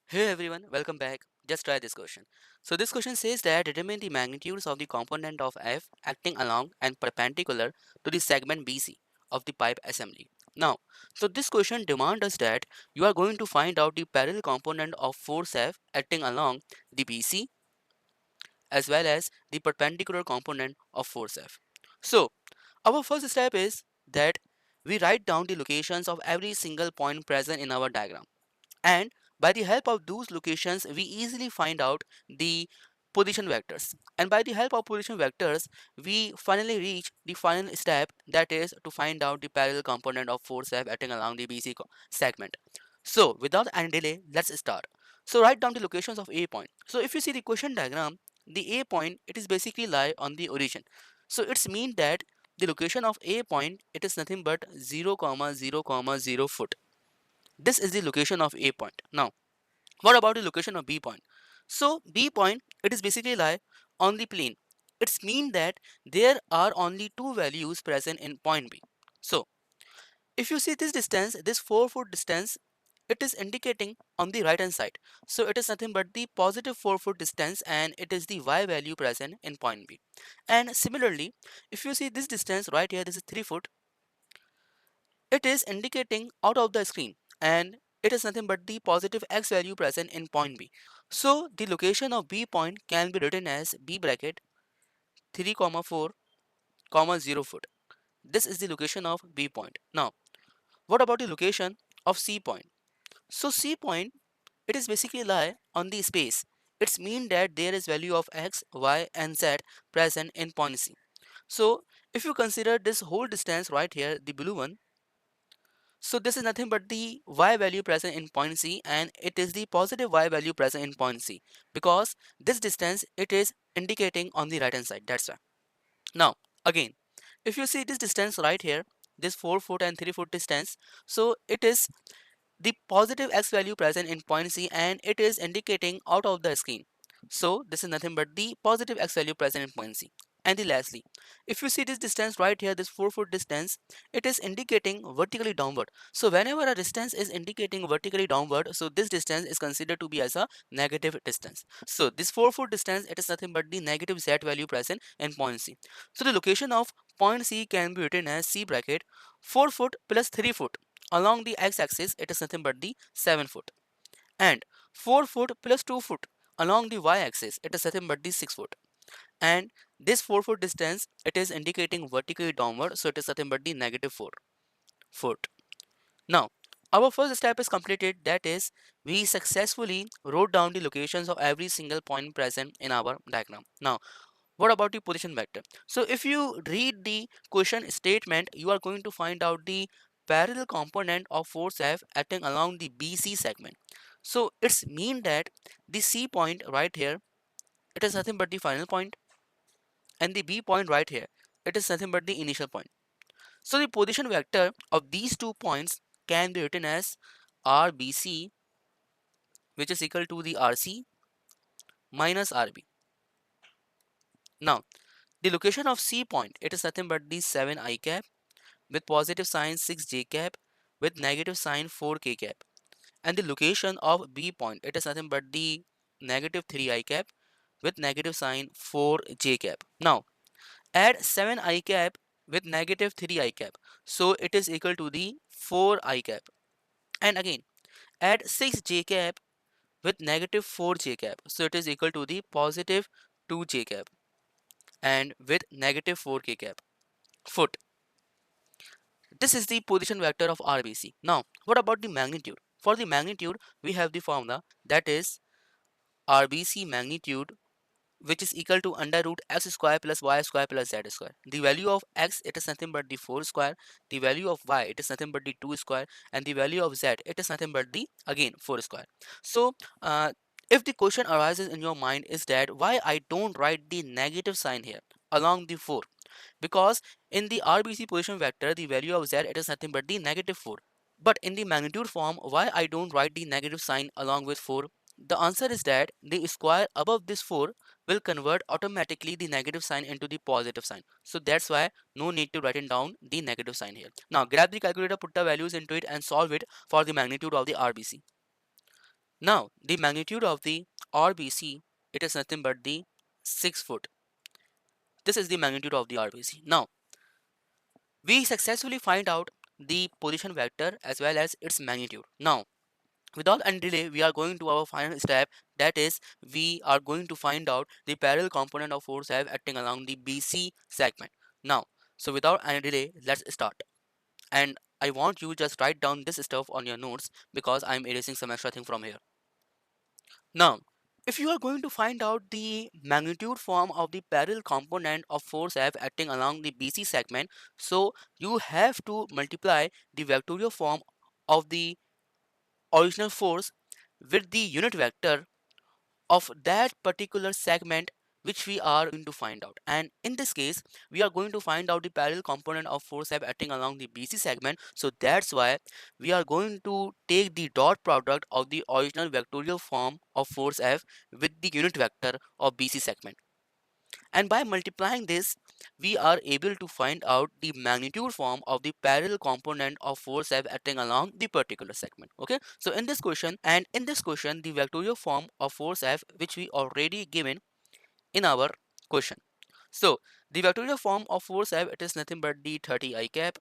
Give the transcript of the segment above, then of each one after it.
Hey everyone, welcome back. Just try this question. So this question says that determine the magnitudes of the component of F acting along and perpendicular to the segment BC of the pipe assembly. Now, so this question demands us that you are going to find out the parallel component of force F acting along the BC as well as the perpendicular component of force F. So our first step is that we write down the locations of every single point present in our diagram, and by the help of those locations we easily find out the position vectors, and by the help of position vectors we finally reach the final step, that is to find out the parallel component of force F acting along the BC segment. So without any delay, let's start. So write down the locations of A point. So if you see the question diagram, the A point, it is basically lie on the origin. So it's mean that the location of A point, it is nothing but 0 comma 0 comma 0 foot. This is the location of A point. Now, what about the location of B point? So B point, it is basically lie on the plane. It's mean that there are only two values present in point B. So if you see this distance, this 4-foot distance, it is indicating on the right hand side. So it is nothing but the positive 4-foot distance, and it is the y value present in point B. And similarly, if you see this distance right here, this is 3 foot, it is indicating out of the screen, and it is nothing but the positive x value present in point B. So the location of B point can be written as B bracket 3 comma 4 comma 0 foot. This is the location of B point. Now, what about the location of C point? So C point, it is basically lie on the space. It's mean that there is value of x, y and z present in point C. So if you consider this whole distance right here, the blue one, so this is nothing but the y value present in point C, and it is the positive y value present in point C, because this distance, it is indicating on the right hand side. That's why. Now again, if you see this distance right here, this 4-foot and 3-foot distance, so it is the positive x value present in point C, and it is indicating out of the screen. So this is nothing but the positive x value present in point C. And the lastly, if you see this distance right here, this 4-foot distance, it is indicating vertically downward. So whenever a distance is indicating vertically downward, so this distance is considered to be as a negative distance. So this 4-foot distance, it is nothing but the negative z value present in point C. So the location of point C can be written as C bracket 4 foot plus 3 foot. Along the x-axis, it is nothing but the 7 foot, and 4 foot plus 2 foot along the y-axis, it is nothing but the 6 foot. And this 4-foot distance, it is indicating vertically downward, so it is nothing but the negative 4 foot. Now our first step is completed, that is we successfully wrote down the locations of every single point present in our diagram. Now what about the position vector? So if you read the question statement, you are going to find out the parallel component of force F acting along the BC segment. So it's mean that the C point right here, it is nothing but the final point, and the B point right here, it is nothing but the initial point. So the position vector of these 2 points can be written as RBC, which is equal to the RC minus RB. Now the location of C point, it is nothing but the 7 I cap with positive sign 6 j cap with negative sign 4 k cap, and the location of B point, it is nothing but the negative 3 I cap with negative sign 4 j cap. Now add 7 I cap with negative 3 I cap, so it is equal to the 4 I cap, and again add 6 j cap with negative 4 j cap, so it is equal to the positive 2 j cap, and with negative 4 k cap foot. This is the position vector of RBC. Now, what about the magnitude? For the magnitude, we have the formula, that is RBC magnitude, which is equal to under root x square plus y square plus z square. The value of x, it is nothing but the 4 square. The value of y, it is nothing but the 2 square. And the value of z, it is nothing but the, again, 4 square. So, if the question arises in your mind is that why I don't write the negative sign here along the 4, because in the RBC position vector, the value of z, it is nothing but the negative 4. But in the magnitude form, why I don't write the negative sign along with 4? The answer is that the square above this 4 will convert automatically the negative sign into the positive sign. So that's why no need to write it down the negative sign here. Now grab the calculator, put the values into it and solve it for the magnitude of the RBC. Now the magnitude of the RBC, it is nothing but the 6 foot. This is the magnitude of the RBC. Now we successfully find out the position vector as well as its magnitude. Now without any delay, we are going to our final step, that is we are going to find out the parallel component of force F acting along the BC segment. Now, so without any delay, let's start. And I want you just write down this stuff on your notes because I'm erasing some extra thing from here. Now, if you are going to find out the magnitude form of the parallel component of force F acting along the BC segment, so you have to multiply the vectorial form of the original force with the unit vector of that particular segment which we are going to find out. And in this case, we are going to find out the parallel component of force F acting along the BC segment. So that's why we are going to take the dot product of the original vectorial form of force F with the unit vector of BC segment. And by multiplying this, we are able to find out the magnitude form of the parallel component of force F acting along the particular segment. Okay, so in this question, the vectorial form of force F which we already given in our question. So the vectorial form of force F, it is nothing but the 30 I cap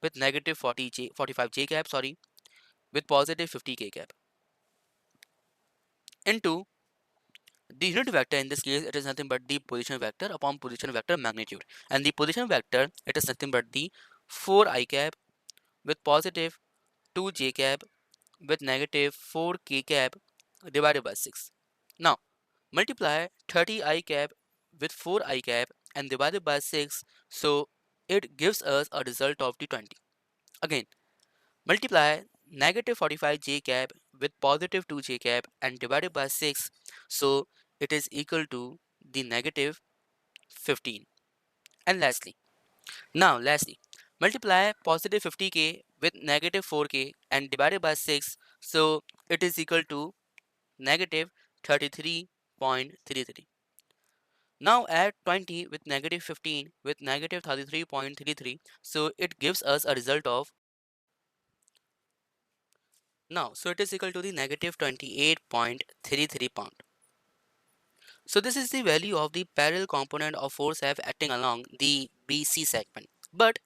with negative 45 j cap, sorry, with positive 50 k cap into the unit vector. In this case, it is nothing but the position vector upon position vector magnitude. And the position vector, it is nothing but the 4 I cap with positive 2 j cap with negative 4 k cap divided by 6. Now, multiply 30 I cap with 4 I cap and divided by 6. So, it gives us a result of the 20. Again, multiply negative 45 j cap with positive 2 j cap and divided by 6. So, it is equal to the negative 15. And lastly, multiply positive 50k with negative 4k and divided by 6. So it is equal to negative 33.33. Now add 20 with negative 15 with negative 33.33. So it gives us a result of so it is equal to the negative 28.33 pound. So this is the value of the parallel component of force F acting along the BC segment. But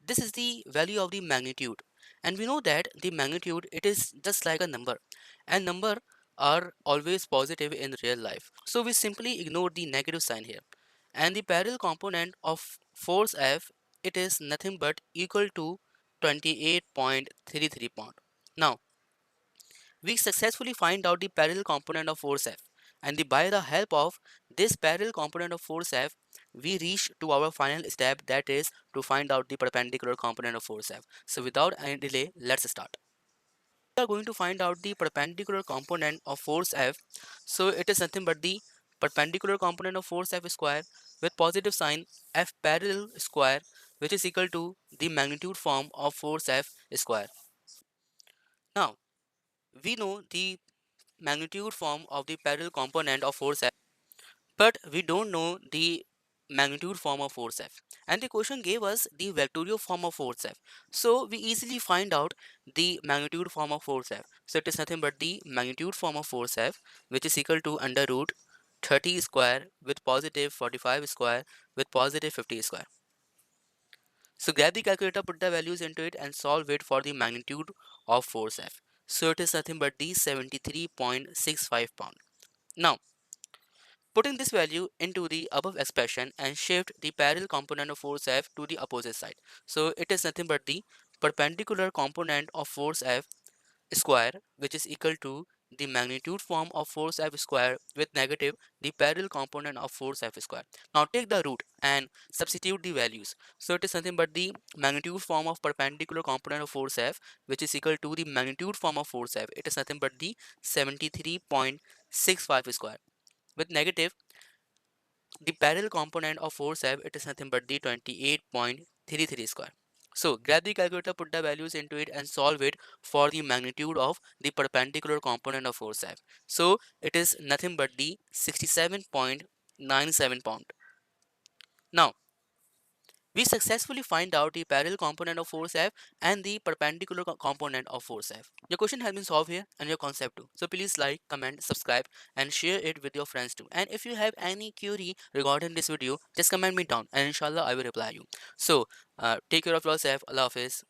this is the value of the magnitude, and we know that the magnitude, it is just like a number, and number are always positive in real life, so we simply ignore the negative sign here. And the parallel component of force F, it is nothing but equal to 28.33 pound. Now we successfully find out the parallel component of force F, and by the help of this parallel component of force F, we reach to our final step, that is to find out the perpendicular component of force F. So without any delay, let's start. We are going to find out the perpendicular component of force F. So it is nothing but the perpendicular component of force F square with positive sign F parallel square, which is equal to the magnitude form of force F square. Now we know the magnitude form of the parallel component of force F, but we don't know the magnitude form of force F. And the question gave us the vectorial form of force F. So we easily find out the magnitude form of force F. So it is nothing but the magnitude form of force F, which is equal to under root 30 square with positive 45 square with positive 50 square. So grab the calculator, put the values into it and solve it for the magnitude of force F. So it is nothing but the 73.65 pound. Now putting this value into the above expression and shift the parallel component of force F to the opposite side. So it is nothing but the perpendicular component of force F square, which is equal to the magnitude form of force F square with negative the parallel component of force F square. Now take the root and substitute the values. So it is nothing but the magnitude form of perpendicular component of force F, which is equal to the magnitude form of force F. It is nothing but the 73.65 square with negative the parallel component of force F, it is nothing but the 28.33 square. So grab the calculator, put the values into it and solve it for the magnitude of the perpendicular component of force F. So it is nothing but the 67.97 pound. Now We successfully find out the parallel component of force F and the perpendicular component of force F. Your question has been solved here and your concept too. So please like, comment, subscribe and share it with your friends too. And if you have any query regarding this video, just comment me down and inshallah I will reply you. So take care of yourself. Allah Hafiz.